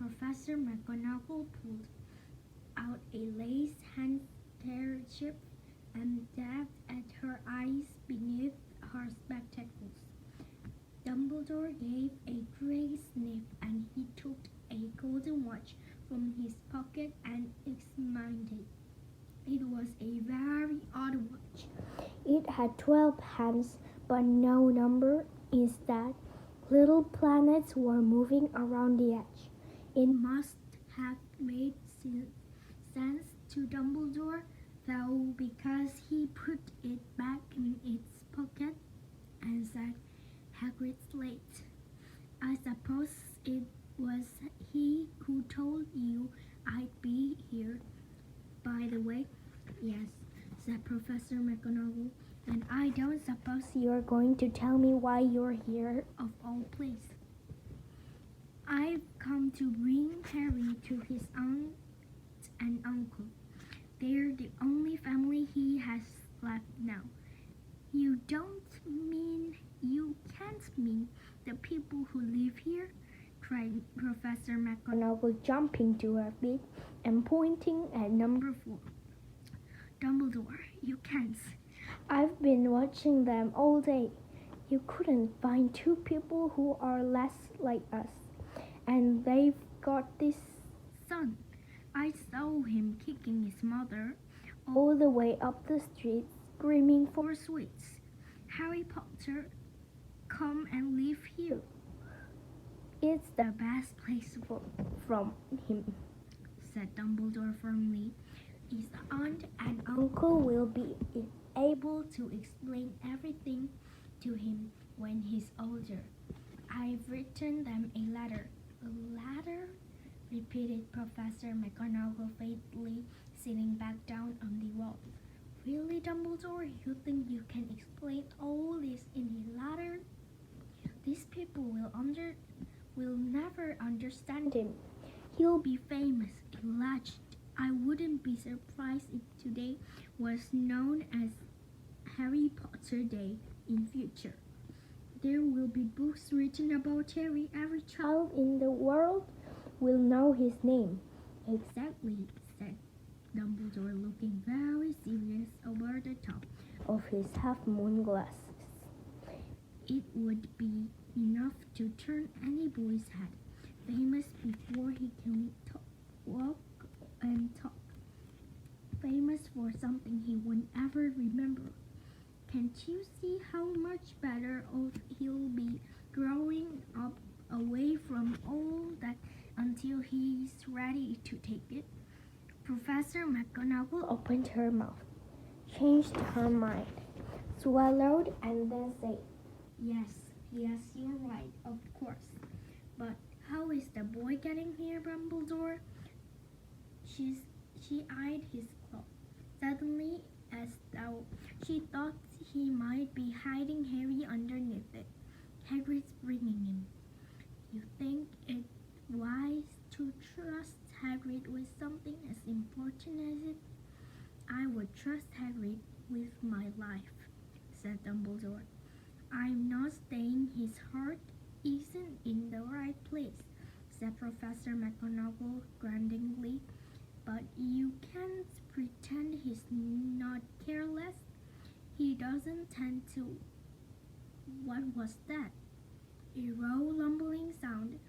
Professor McGonagall pulled out a lace handkerchief and dabbed at her eyes beneath her spectacles. Dumbledore gave a great sniff and he took a golden watch from his pocket and examined it. It was a very odd watch. It had 12 hands, but no number. Instead, little planets were moving around the edge. It must have made sense to Dumbledore, though, because he put it back in its pocket and said, "Hagrid's late. I suppose it was he who told you I'd be here." "By the way, yes," said Professor McGonagall, "and I don't suppose you're going to tell me why you're here of all places." "I've come to bring Harry to his aunt and uncle. They're the only family he has left now." You can't mean the people who live here?" cried Professor McGonagall, jumping to her feet and pointing at number 4. "Dumbledore, you can't. I've been watching them all day. You couldn't find 2 people who are less like us. And they've got this son. I saw him kicking his mother all the way up the street, screaming for sweets. Harry Potter, come and live here. It's the best place from him," said Dumbledore firmly. "His aunt and uncle will be able to explain everything to him when he's older. I've written them a letter." "A letter?" repeated Professor McGonagall faintly, sitting back down on the wall. "Really, Dumbledore, you think you can explain all this in a letter? These people will never understand him. He'll be famous, a legend. I wouldn't be surprised if today was known as Harry Potter Day in future. There will be books written about Harry. Every child in the world will know his name." "Exactly," said Dumbledore, looking very serious over the top of his half-moon glasses. "It would be enough to turn any boy's head. Famous before he can walk and talk. Famous for something he won't ever remember. Can't you see how much better off he'll be growing up away from all that until he's ready to take it?" Professor McGonagall opened her mouth, changed her mind, swallowed, and then said, Yes, you're right, of course. But how is the boy getting here, Dumbledore?" She eyed his cloak suddenly, as though she thought he might be hiding Harry underneath it. "Hagrid's bringing him." "You think it wise to trust Hagrid with something as important as it?" "I would trust Hagrid with my life," said Dumbledore. "I'm not saying his heart isn't in the right place," said Professor McGonagall grudgingly, "but you can't pretend he's not careless. He doesn't tend to." What was that? A low rumbling sound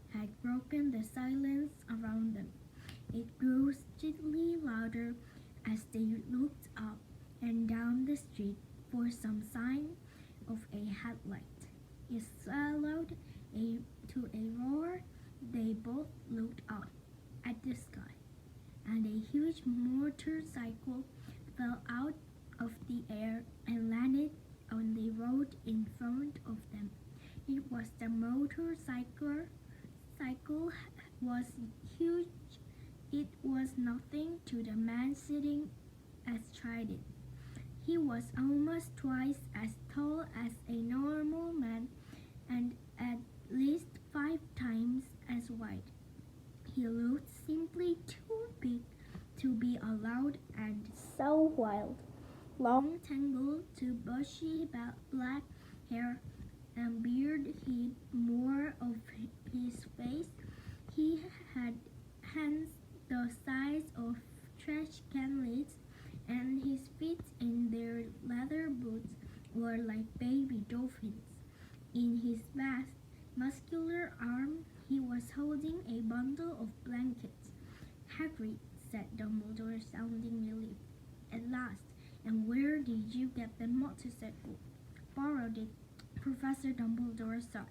had broken the silence around them. It grew steadily louder as they looked up and down the street for some sign of a headlight. It swelled to a roar. They both looked up at the sky, and a huge motorcycle fell out of the air and landed on the road in front of them. It was the motorcycle was huge. It was nothing to the man sitting astride it. He was almost twice as tall as a normal man and at least 5 times as wide. He looked simply too big to be allowed and so wild. Long tangled to bushy black hair and beard hid more of his face. He Hagrid, said Dumbledore, sounding relieved. At last. And where did you get the motorcycle? Borrowed it, Professor Dumbledore, sir,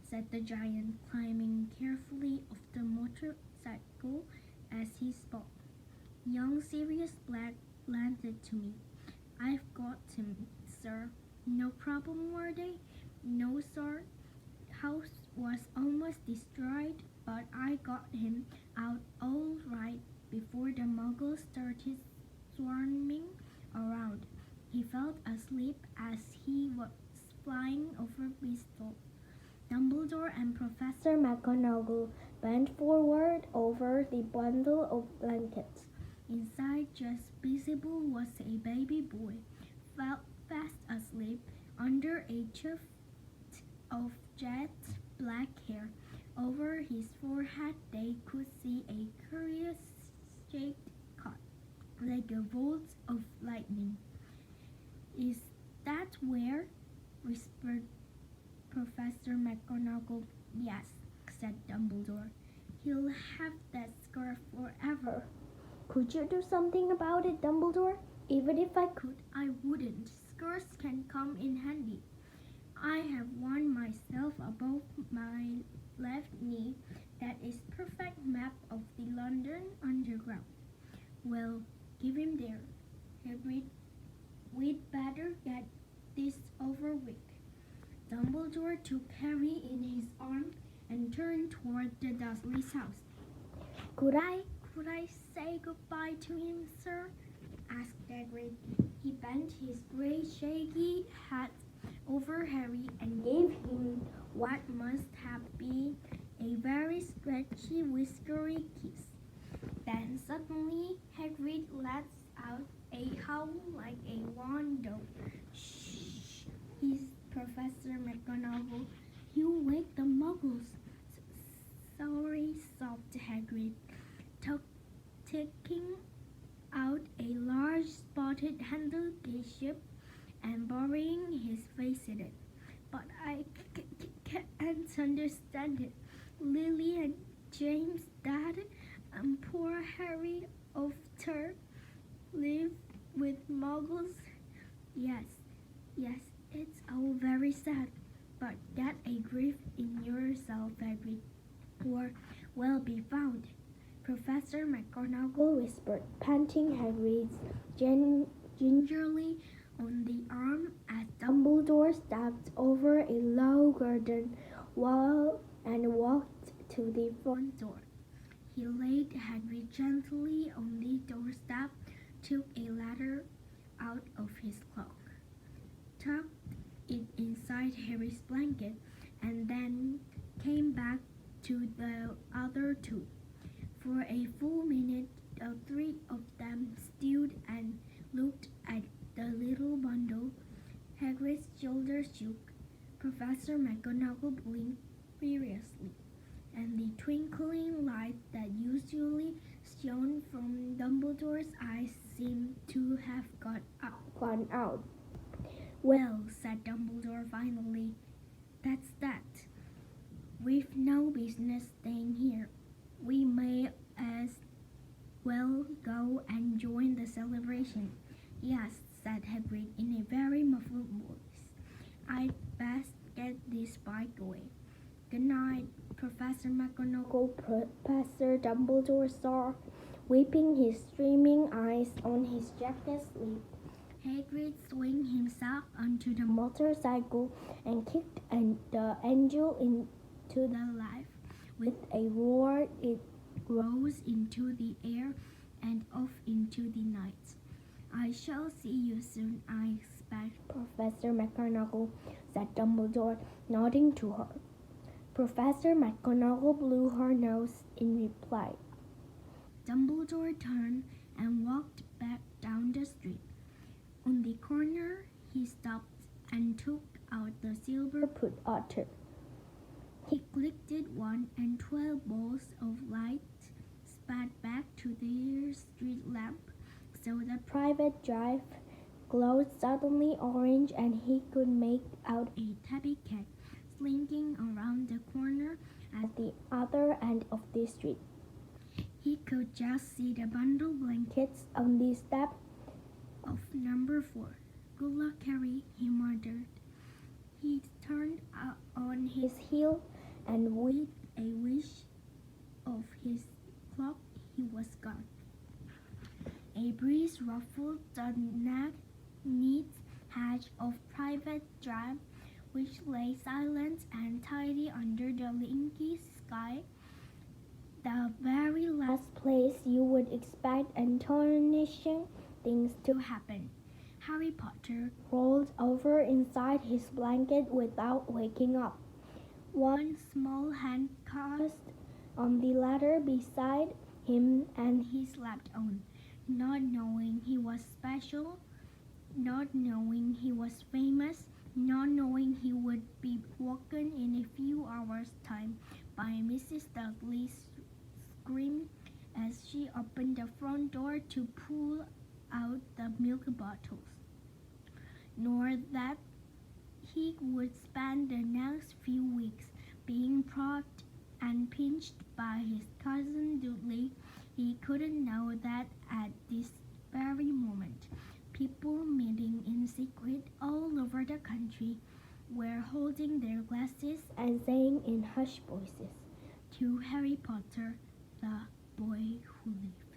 said the giant, climbing carefully off the motorcycle as he spoke. Young Sirius Black lended to me. I've got him, sir. No problem, were they? No, sir. House was almost destroyed, but I got him out all right before the muggles started swarming around. He fell asleep as he was flying over Bristol. Dumbledore and Professor McGonagall bent forward over the bundle of blankets. Inside, just visible, was a baby boy, fast asleep under a tuft of jet black hair. Over his forehead they could see a curious-shaped cut, like a bolt of lightning. Is that where? Whispered Professor McGonagall. Yes, said Dumbledore. He'll have that scar forever. Could you do something about it, Dumbledore? Even if I could, I wouldn't. Scars can come in handy. I have one myself above my left knee that is perfect map of the London Underground. Well, give him there, Hagrid. We'd better get this over with. Dumbledore took Harry in his arms and turned toward the Dursleys' house. Could I say goodbye to him, sir? Asked Hagrid. He bent his grey shaggy hat over Harry and gave him what must have been a very stretchy, whiskery kiss. Then suddenly Hagrid lets out a howl like a wan dove. Shh! Hissed Professor McGonagall. You wake the muggles. Sorry, sobbed Hagrid, taking out a large spotted-handled ship and burying his face in it. But I can't understand it. Lily and James, Dad, and poor Harry after live with muggles. Yes, it's all very sad. But get a grip in yourself, Hagrid, or will be found. Professor McGonagall whispered, patting Hagrid's gingerly on the arm as Dumbledore stepped over a low garden wall and walked to the front door. He laid Hagrid gently on the doorstep, took a letter out of his cloak, tucked it inside Harry's blanket, and then came back to the other two. For a full minute, the three of them stood and looked at the little bundle. Hagrid's shoulders shook. Professor McGonagall blinked furiously, and the twinkling light that usually shone from Dumbledore's eyes seemed to have gone out. Well, said Dumbledore finally, that's that. We've no business staying here. We may as well go and join the celebration. Yes, said Hagrid in a very muffled voice. I'd best get this bike away. Good night, Professor McGonagall, Professor Dumbledore saw, wiping his streaming eyes on his jacket sleeve. Hagrid swung himself onto the motorcycle and kicked the engine into the life. With a roar, it rose into the air and off into the night. I shall see you soon, I expect, Professor McGonagall, said Dumbledore, nodding to her. Professor McGonagall blew her nose in reply. Dumbledore turned and walked back down the street. On the corner, he stopped and took out the silver put otter. He clicked it one, and 12 balls of light spat back to their street lamp, so the private drive glowed suddenly orange, and he could make out a tabby cat slinking around the corner at the other end of the street. He could just see the bundle blankets on the step of number 4. Good luck, Harry, he muttered. He turned on his heel, and with a whisk of his cloak, he was gone. A breeze ruffled the neat hedge of private drive, which lay silent and tidy under the inky sky, the very last place you would expect astonishing things to happen. Harry Potter rolled over inside his blanket without waking up. One small hand cast on the ladder beside him, and he slept on, not knowing he was special, not knowing he was famous, not knowing he would be woken in a few hours' time by Mrs. Dudley's scream as she opened the front door to pull out the milk bottles, nor that he would spend the next few weeks being prodded and pinched by his cousin Dudley. He couldn't know that at this very moment, people meeting in secret all over the country were holding their glasses and saying in hushed voices, "To Harry Potter, the boy who lived."